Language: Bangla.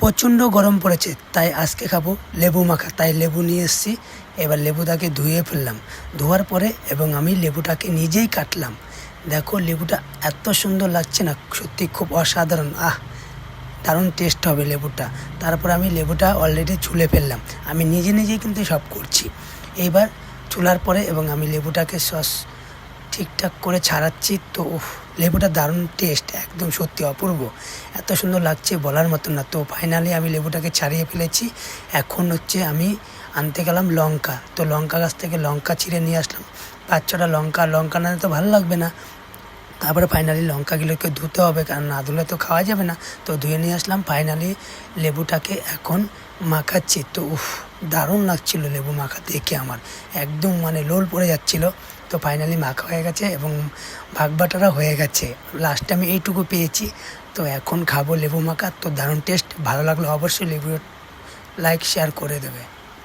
প্রচণ্ড গরম পড়েছে, তাই আজকে খাবো লেবু মাখা। তাই লেবু নিয়ে এসেছি। এবার লেবুটাকে ধুয়ে ফেললাম। ধোয়ার পরে এবং আমি লেবুটাকে নিজেই কাটলাম। দেখো লেবুটা এত সুন্দর লাগছে না, সত্যি খুব অসাধারণ। দারুণ টেস্ট হবে লেবুটা। তারপর আমি লেবুটা অলরেডি ছুলে ফেললাম। আমি নিজে নিজেই কিন্তু সব করছি। এইবার চুলার পরে এবং আমি লেবুটাকে সস ঠিকঠাক করে ছাড়াচ্ছি। তো লেবুটা দারুণ টেস্ট, একদম সত্যি অপূর্ব, এত সুন্দর লাগছে বলার মতো না। তো ফাইনালি আমি লেবুটাকে ছাড়িয়ে ফেলেছি। এখন হচ্ছে আমি আনতে গেলাম লঙ্কা। তো লঙ্কা গাছ থেকে লঙ্কা ছিঁড়ে নিয়ে আসলাম 5-6টা লঙ্কা না তো ভালো লাগবে না। তারপরে ফাইনালি লঙ্কাগুলোকে ধুতে হবে, কারণ না ধুলে তো খাওয়া যাবে না। তো ধুয়ে নিয়ে আসলাম। ফাইনালি লেবুটাকে এখন মাখাচ্ছি। তো দারুণ লাগছিল লেবু মাখা দেখে, আমার একদম লোল পড়ে যাচ্ছিল। তো ফাইনালি মাখা হয়ে গেছে এবং ভাগবাটারা হয়ে গেছে। লাস্টে আমি এইটুকু পেয়েছি। তো এখন খাবো লেবু মাখা। তো দারুণ টেস্ট। ভালো লাগলো অবশ্যই লেবু লাইক শেয়ার করে দেবে।